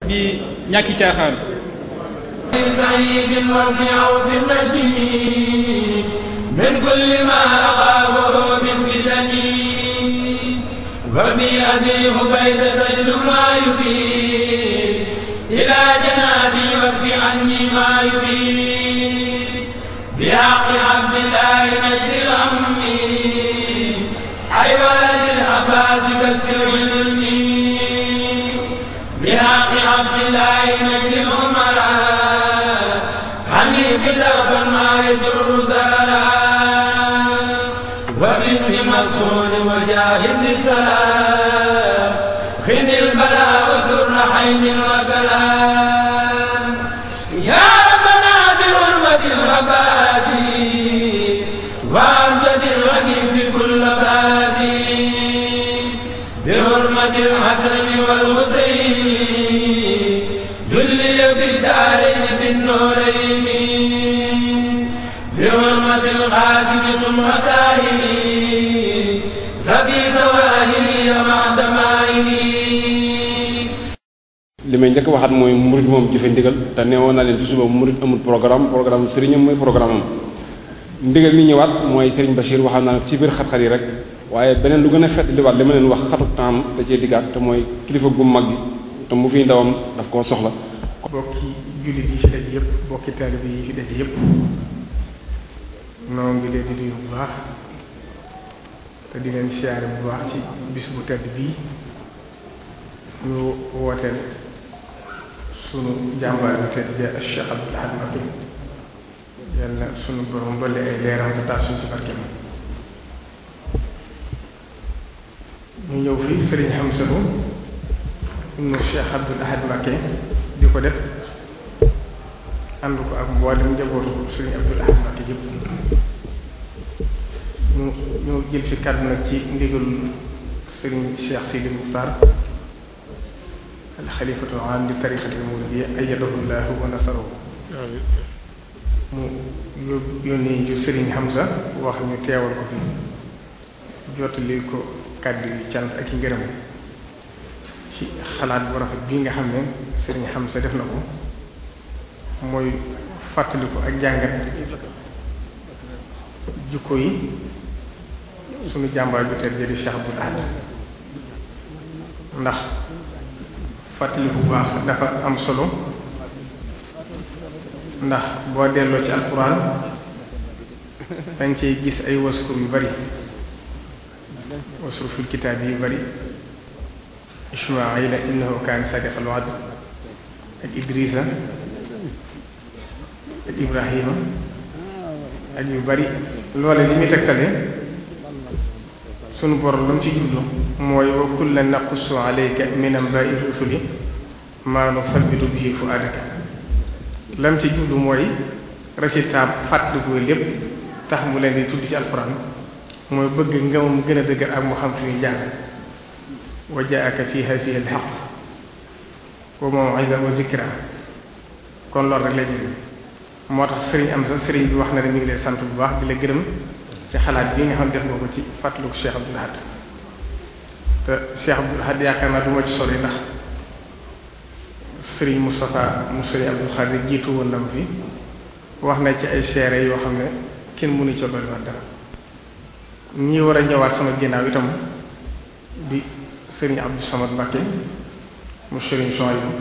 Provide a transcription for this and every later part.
di ñàkki caaxaan. من كل ما أخافه من فتني وبأبي عبيدة ما يفيد إلى جنابي واكف عني ما يفيد بحق عبد الله نجل الأمي أيوة العباس كسر علمي بحق عبد الله نجل الأمراء عني بلغ ما يجر دارا وابن مسعود وجاهد سلام خن البلاء وذر حين وكلام يا ربنا بحرمة العباس وأمجد الغني في كل باس بحرمة الحسن والحسين جلي في الدارين بالنورين بحرمة القاسم ثم طاهري سقي ظواهري مع دمائري. li may njëkk waxaat mooy murid moom jëfe ndigal te neewoon naa leen ci suba murid amul programme sëriñam mooy programme am ndigal li ñëwaat mooy Serigne Bachir waxam naa ci biir xat-xat yi rek waaye beneen lu gën a fett liwaat li ma leen wax xatu temps da cee diggaat te mooy kilifa gu mag gi te mu fi ndawam daf koo soxla. bokki jullit yi fi daje yëpp bokki taalibe yi fi daje yëpp noo ngi leen di nuyu bu baax te di leen siyaare bu baax ci bis bu tedd bii ñu wooteel sunu jàmbaar bu tedd ja Cheikh Abdoul Ahad Mbacké yàlla sunu borom dolli ay leeram te taas suñu ci barkeem ñu ñëw fii Serigne Hamza ibnu Cheikh Abdoul Ahad Mbacké di ko def ànd ko ak mboolem njabootu Serigne Abdoul Ahad Mbacké yëpp ñu jël fi kàddu nag ci ndigalul Serigne Cheikh Sidi Muxtaar al xalifatul aam li tarixatil muridiyya ayyadahu llaahu wa nasarahu mu yónnee ju Serigne Hamza wax ñu teewal ko fi jottali ko kàddu yu cant ak i ngërëm ci xalaat bu rafet bii nga xam ne Serigne Hamza def na ko mooy fàttaliku ak jàngat jukko yi sunu jàmbaar ju tedd di Cheikh Abdoul Ahad ndax fàttaliku bu baax dafa am solo ndax boo delloo ci alxuraan dañ cey gis ay waskur yu bari waskur fil kitaab yu bari Ismaayila innahu kaana sadiqal wa'd ak Idrisa ak Ibrahima ak yu bari loole li muy tegtale sunu borom la mu ci jublu mooy wa kullan naqussu alayka min anbaa'i rusuli maa nusabbitu bihi fu'aadaka lam ci jublu mooy résultat fàttaliku lépp tax mu leen di tudd ci alxuraan mooy bëgg ngëmam gën a dëgër ak mu xam fi muy jaar wa jaa'aka fi haadihi al-haqq wa maw'iza wa zikra kon loolu rek lay jëriñ moo tax sëriñ am sa sëriñ bi wax na ne mi ngi lay sant bu baax di la gërëm ci xalaat bi nga xam def nga ko ci fàttaliku Cheikh Abdoul Ahad te Cheikh Abdoul Ahad yaakaar naa du ma ci sori ndax sëriñ Moustapha mu sëriñ Abdou Khadir jiitu woon na ma fi wax na ci ay seere yoo xam ne kenn mënu ca dolliwaat dara ñi war a ñëwaat sama ginnaaw itam di sëriñ Abdou Samad Mbacké mu sëriñ Souhaïbou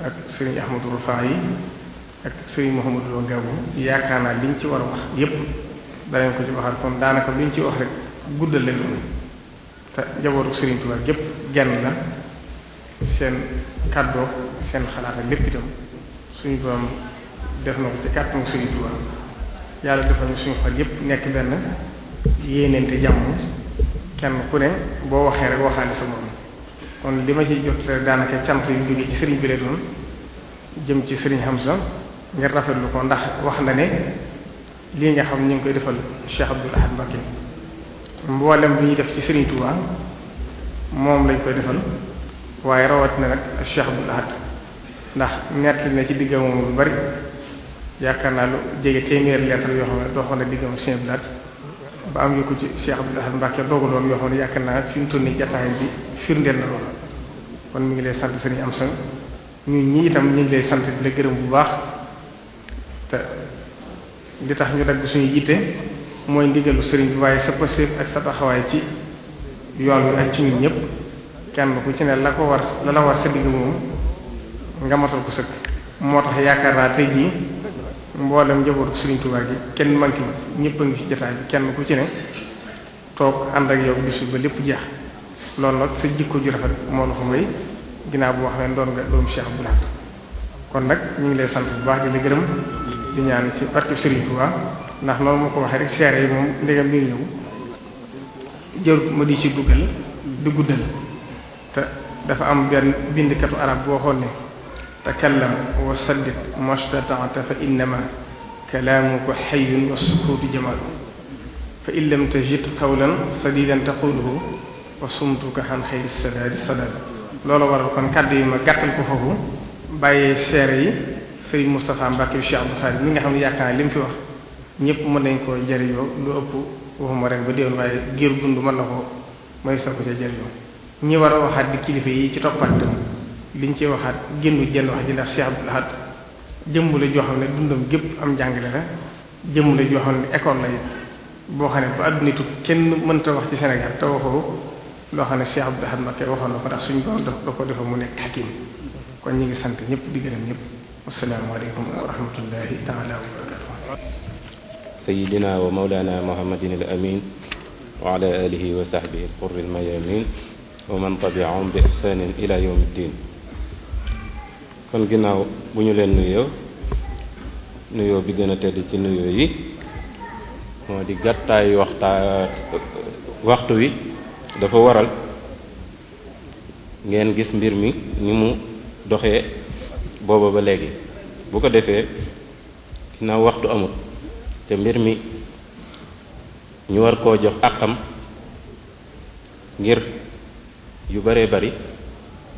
ak sëriñ Ahmadou Rufaa yi ak sëriñ Mouhamadou Lo Ngabou yaakaar naa liñ ci war a wax yépp danañ ko ci waxaat kon daanaka luñ ci wax rek guddal lay doon te njabootu sëriñ Tuubaa gépp genn la seen kàddoo seen xalaat ak lépp itam suñu borom def na ko ci kàttanu sëriñ Tuubaa yàlla defal ñu suñu xol yépp nekk benn yéeneente jàmm kenn ku ne boo waxee rek waxaale sa morom kon li ma ciy jot rek daanaka cant yu jógee ci sëriñ bi lay doon jëm ci sëriñ Hamza ngir rafetlu ko ndax wax na ne lii nga xam ñu ngi koy defal Cheikh Abdoul Ahad Mbacké mboolem bi ñuy def ci sëriñ Touba moom lañ koy defal waaye rawatina nag Cheikh Abdoul Ahad ndax nettali na ci diggam moom lu bari yaakaar naa lu jege téeméeri lettre yoo xam ne doxoon na diggam Sëriñ Abdoul Ahad ba am yu ko ci Cheikh Abdoul Ahad Mbacké dogaloon yoo xam ne yaakaar naa fi mu toll nii jataay bi firndeel na loolu kon mi ngi lay sant sëriñ Amsa ñun ñi itam ñu ngi lay sant di la gërëm bu baax te li tax ñu dagg suñu yitte mooy ndigalu sëriñ bi waaye sa pëstéef ak sa taxawaay ci yoon wi ak ci ñun ñëpp kenn ku ci ne la la war sa digg moom nga matal ko sëkk. moo tax yaakaar naa tey jii mboolem njabootu sëriñ Tuubaa gi kenn manqué ñëpp a ngi fi jotaay bi kenn ku ci ne toog ànd ak yow bis ba lépp jeex loolu nag sa jikko ju rafet moo la ko may ginnaaw boo xam ne doon nga doomu Cheikh Abdou Lahad kon nag ñu ngi lay sant bu baax di la gërëm di ñaan ci barke sëriñ Tuubaa ndax noonu moo ko waxee rek seere yi moom ndegam mi ngi ñëw jarut ma di ci guddal te dafa am benn bindkatu arab boo xoon ne takallam wa saddid mastata'ta fa innama kalaamuka hayyun wa sukuutu jamaalu fa in lam tajid qawlan sadidan taquluhu wa sumtuka an xayri sadaadi sadad loolu waral kon kàddu yi ma gàttal ko foofu bàyyee seere yi Serigne Moustapha Mbacke yu Cheikh Abdou Khadre mi nga xam ne yaakaar naa li mu fi wax ñëpp mën nañ koo jariñoo lu ëpp waxuma ren ba déwén waaye giiru dund mën na ko may sa ko ca jariñoo ñi war a waxaat di kilifa yi ci toppaat tam liñ ci waxaat génnu jenn wax ji ndax Cheikh Abdou Lahad jëmm la joo xam ne dundam gépp am jàngale la jëmm la joo xam ne école la it boo xam ne ba àdduna tut kenn mënta wax ci Sénégal te waxoo loo xam ne Cheikh Abdou Lahad Mbacké waxoon na ko ndax suñu borom da ko defa mu nekk hakim kon ñu ngi sant ñëpp di gërëm ñëpp asalaamaaleykum wa rahmatullahi taala wa barakatuh sayidina wa mawlana muhammadin al amin wa ala alihi wa sahbihi al qurri al mayamin wa man tabi'ahum bi ihsanin ila yawmi ddin kon ginnaaw bu ñu leen nuyoo bi gën a tedd ci nuyoo yi moo di gàttaay waxtu wi dafa waral ngeen gis mbir mi ni mu doxee booba ba léegi bu ko defee ginnaaw waxtu amut te mbir mi ñu war koo jox àqam ngir yu baree bari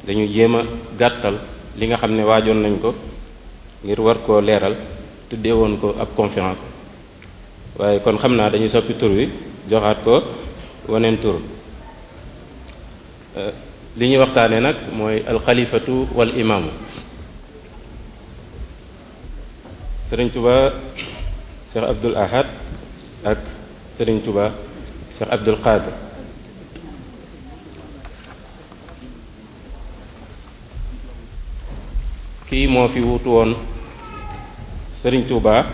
dañu jéem a gàttal li nga xam ne waajoon nañ ko ngir war koo leeral tuddee woon ko ab conférence waaye kon xam naa dañuy soppi tur wi joxaat ko waneen tur li ñuy waxtaane nag mooy alxalifatu wal imaamu Sëriñ Tuba Cheikh Abdoul Ahad ak Sëriñ Tuba Cheikh Abdoul Qadir kii moo fi wutu woon Sëriñ Tuba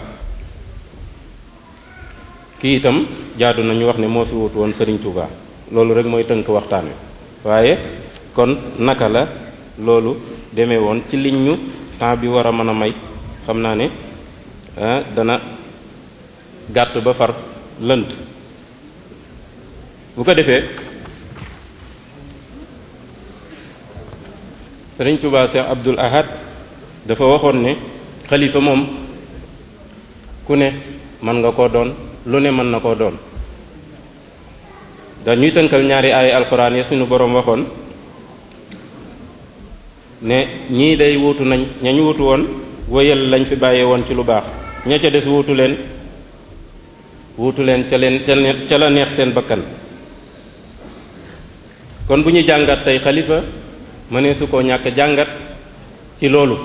kii itam jaadu nañu wax ne moo fi wutu woon Sëriñ Tuba loolu rek mooy tënk waxtaan wi waaye kon naka la loolu demee woon ci liñ ñu temps bi war a mën a may xam naa ne dana gàtt ba far lënt bu ko defee Sëriñ Tuubaa Cheikh Abdoul Ahad dafa waxoon ne xalifa moom ku ne mën nga koo doon lu ne mën na koo doon dañuy tënkal ñaari ay alquran yi suñu boroom waxoon ne ñii day wuutu nañ ñañ wuutu woon wëyal lañ fi bàyyee woon ci lu baax ña ca des wuutu leen ca la neex seen bakkan kon bu ñu jàngat tey xalifa mënee su koo ñàkk jàngat ci loolu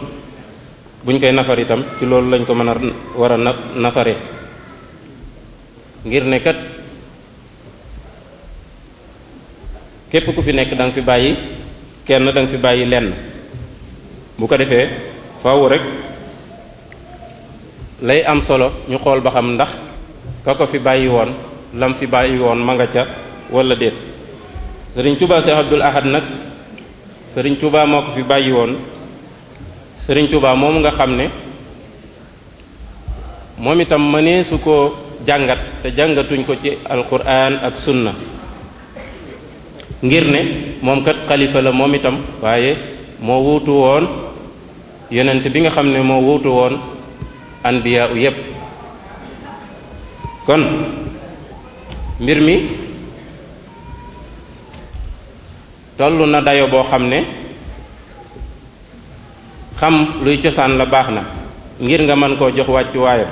buñ koy nafar itam ci loolu lañ ko mën a war a nafare ngir ne kat képp ku fi nekk da nga fi bàyyi kenn da nga fi bàyyi lenn bu ko defee faaw rek lay am solo ñu xool ba xam ndax ka ko fi bàyyi woon lam fi bàyyi woon ma nga ca wala déet Sëriñ Tuubaa Cheikh Abdoul Ahad nag Sëriñ Tuubaa moo ko fi bàyyi woon Sëriñ Tuubaa moomu nga xam ne moom itam mënee su ko jàngat te jàngatuñ ko ci alquran ak sunna ngir ne moom kat xalifa la moom itam waaye moo wuutu woon yonent bi nga xam ne moo wuutu woon anbiya u yépp kon mbir mi tollu na dayo boo xam ne xam luy cosaan la baax na ngir nga mën koo jox wàccu waayam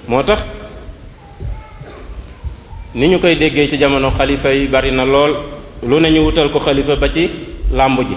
moo tax ni ñu koy déggee ci jamono xalifa yi bari na lool lu ne ñu wutal ko xalifa ba ci làmb ji